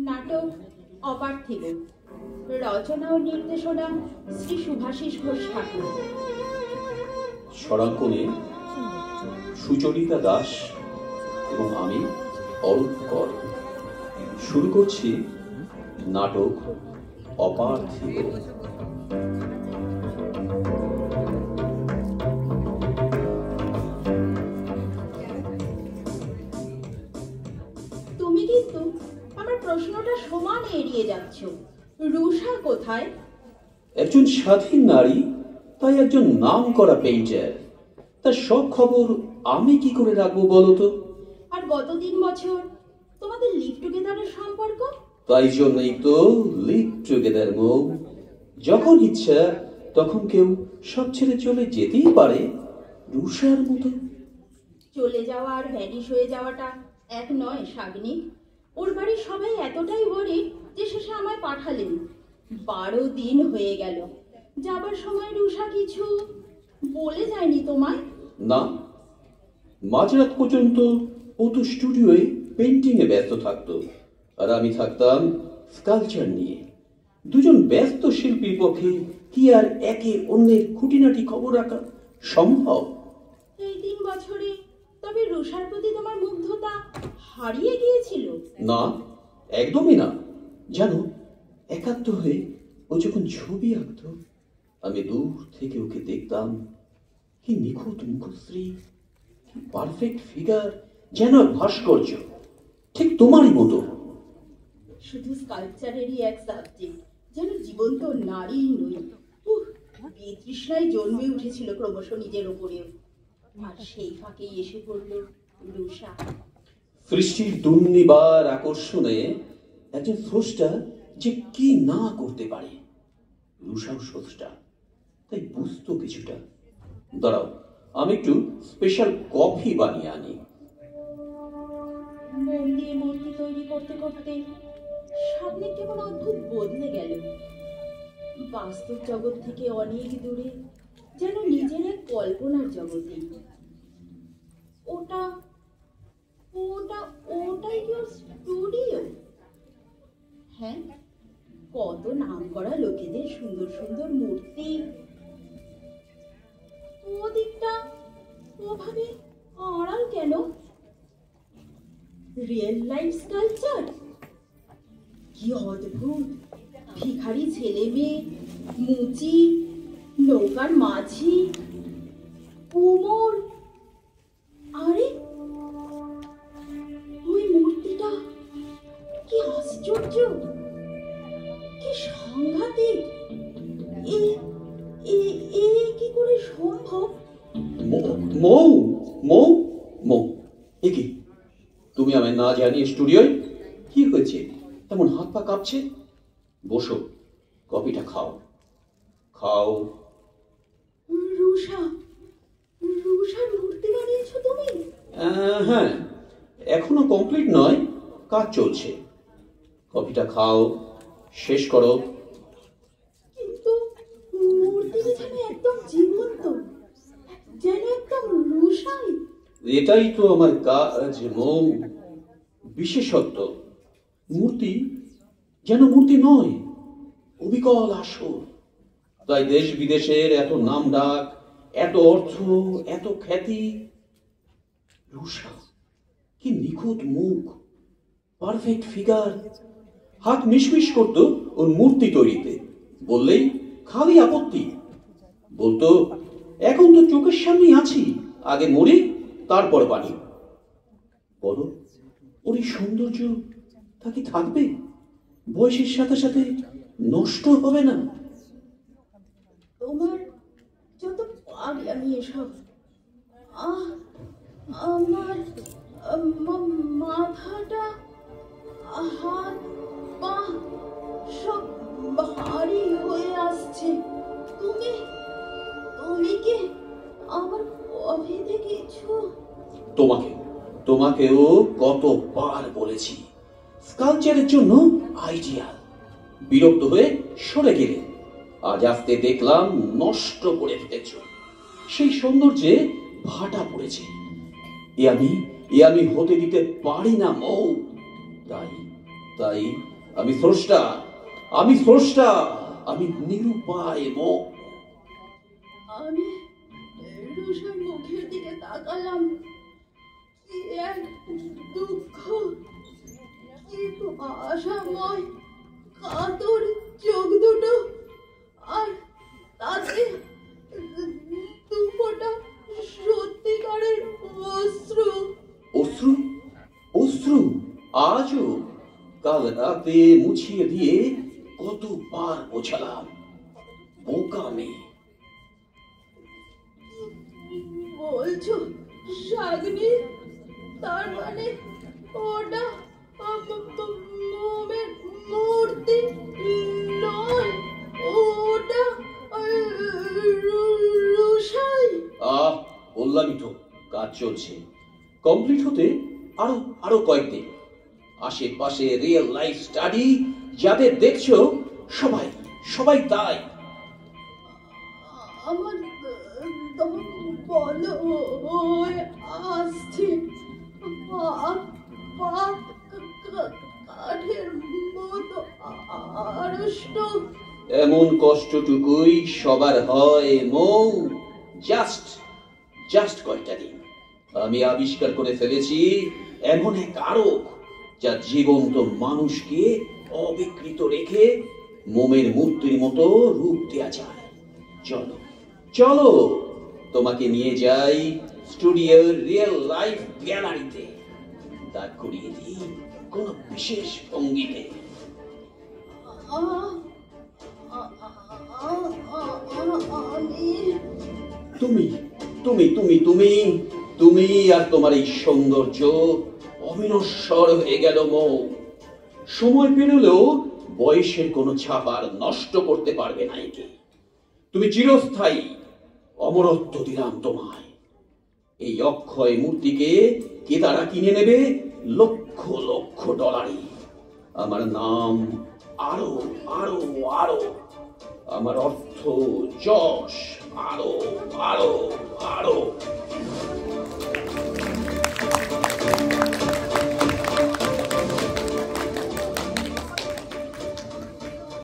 নাটক অপার্থিব, রচনা ও নির্দেশনা শ্রী শুভাশিস ঘোষ ঠাকুর। স্বরাঙ্কনে সুচরিতা দাস এবং আমি অরূপ কর। শুরু করছি নাটক অপার্থিব। তুমি কিন্তু আমার প্রশ্নটা সমানে এড়িয়ে যাচ্ছ। রুষা কোথায়? একজন স্বাধীন নারী, তাই একজন নামকরা পেইন্টার। তার সব খবর আমি কি করে রাখবো বলো তো? আর গত 3 বছর তোমাদের লিভ টুগেদারের সম্পর্ক? তাই জন্যই তো লিভ টুগেদার মৌ। যখন ইচ্ছা তখন কেউ সব ছেড়ে চলে যেতেই পারে, রুষার মতো। চলে যাওয়া আর ভ্যানিশ হয়ে যাওয়াটা এক নয় শাগনিক। ওর বাড়ির সবাই এতটাই গরিব যে শেষে আমায় পাঠালেন। 12 দিন হয়ে গেল। যাবার সময় রুষা কিছু বলে যায়নি তোমায়? না, মাঝরাত পর্যন্ত ও তো স্টুডিওয়ে পেন্টিং এ ব্যস্ত থাকতো, আর আমি থাকতাম স্কালচার নিয়ে। দুজন ব্যস্ত শিল্পীর পক্ষে কি আর একে অন্যের খুঁটিনাটি খবর রাখা সম্ভব? এই 3 বছরে তবে রুষার প্রতি তোমার মুগ্ধতা হারিয়ে গিয়েছিল? না, একদমই না। জানো, একাত্ম হয়ে ও যখন ছবি আঁকতো, আমি দূর থেকে ওকে দেখতাম। কি নিখুঁত মুখশ্রী, কি পারফেক্ট ফিগার, যেন ভাস্কর্য, ঠিক তোমারই মতো। শুধু স্কাল্পচারেরই এক সাবজেক্ট, যেন জীবন্ত নারী নই। বিতৃষ্ণায় জন্মে উঠেছিল ক্রমশ নিজের ওপরেও। আর সেই ফাঁকেই এসে পড়ল রুষা। সৃষ্টির দুর্নিবার আকর্ষণে একজন স্রষ্টা যে কি না করতে পারে, রুষাও স্রষ্টা, তাই বুঝতো কিছুটা। দাঁড়াও, আমি একটু স্পেশাল কফি বানিয়ে আনি। মন দিয়ে মূর্তি তৈরি করতে করতে সামনে কেমন অদ্ভুত বদলে গেল। বাস্তব জগৎ থেকে অনেক দূরে, যেন নিজের এক কল্পনার জগতে। ওটা ওটা ওটাই কি ওর স্টুডিও? হ্যাঁ, কত নাম করা লোকেদের সুন্দর সুন্দর মূর্তি। ওদিকটা ওভাবে আড়াল কেন? Real life sculpture? কি অদ্ভুত! ভিখারি ছেলে মেয়ে, মুচি, নৌকার মাঝি, কুমোর। আরে ওই মূর্তিটা কি আশ্চর্য, কি সাংঘাতিক! এ এ এ কি করে সম্ভব? মৌ মৌ মৌ, এ কি? তুমি আমায় না জানিয়ে স্টুডিওয়? কি হয়েছে, এমন হাত পা কাঁপছে? বসো, কফিটা খাও খাও। রুষা, রুষার মূর্তি বানিয়েছো তুমি? হ্যাঁ, এখনো কমপ্লিট নয়, কাজ চলছে। কফিটা খাও, শেষ করো। কিন্তু মূর্তিটা যেন একদম জীবন্ত, যেন একদম রুষাই। এটাই তো আমার কাজ মৌ, বিশেষত্ব। মূর্তি যেন মূর্তি নয়, অবিকল আসর। তাই দেশ বিদেশের এত নাম ডাক, এত অর্থ, এত খ্যাতি। রুষা কি নিখুঁত মুখ, পারফেক্ট ফিগার। হাত মিশমিশ করতো ওর মূর্তি তৈরিতে, বললেই খালি আপত্তি। বলতো, এখন তো চোখের সামনেই আছি, আগে মরি তারপর বানি। বলো, ওর এই সৌন্দর্য তা কি থাকবে? বয়সের সাথে সাথে নষ্ট হবে না? তোমার যত পাগলামি এসব। আমার মাথাটা, হাত পা সব ভারী হয়ে আসছে। তুমি তুমি কি আমার কফিতে কিছু? তোমাকেও কতবার বলেছি, স্কালচারের জন্য আইডিয়াল। বিরক্ত হয়ে সরে গেলে, আজ আসতে দেখলাম নষ্ট করে ফেলেছ। সেই সৌন্দর্যে ভাটা পড়েছে। এ আমি হতে দিতে পারি না মৌ। তাই তাই আমি স্রষ্টা, আমি স্রষ্টা, আমি নিরুপায় মো। আমি রুষার মুখের দিকে তাকালাম। কি এক দুঃখ, কি আশাময় কাতর চোখ দুটো, আর তাতে দু ফোঁটা সত্যিকারের অশ্রু। অশ্রু, অশ্রু আজও? কাল রাতে মুছিয়ে দিয়ে কতবার বোঝালাম, বোকা মেয়ে। বলছো শাগনি? তার মানে ওটা মোমের মূর্তি নয়, ওটা রুষাই। বললামই তো, কাজ চলছে, কমপ্লিট হতে আরো আরো কয়েকদিন। আশেপাশে রিয়েল লাইফ স্টাডি যাদের দেখছো, সবাই সবাই তাই। আমার দম বলো হয়ে আসছে, কাঠের মতো আড়ষ্ট। এমন কষ্টটুকুই সবার হয় মৌ। জাস্ট জাস্ট কয়েকটা দিন। আমি আবিষ্কার করে ফেলেছি এমন এক আরোগ, যা জীবন্ত মানুষকে অবিকৃত রেখে মোমের মূর্তির মতো রূপ দেয়া যায়। চলো চলো, তোমাকে নিয়ে যাই স্টুডিওর রিয়েল লাইফ গ্যালারিতে। দাঁড় করিয়ে দিই কোন বিশেষ ভঙ্গিতে। তুমি তুমি তুমি তুমি তুমি আর তোমার এই সৌন্দর্য অবিনশ্বর হয়ে গেল মৌ। সময় পেরোলেও বয়সের কোনো ছাপ আর নষ্ট করতে পারবে না একে। তুমি চিরস্থায়ী, অমরত্ব দিলাম তোমায়। এই অক্ষয় মূর্তিকে কে তারা কিনে নেবে লক্ষ লক্ষ ডলারে। আমার নাম আরো আরো আরো, আমার অর্থ যশ আরো আরো।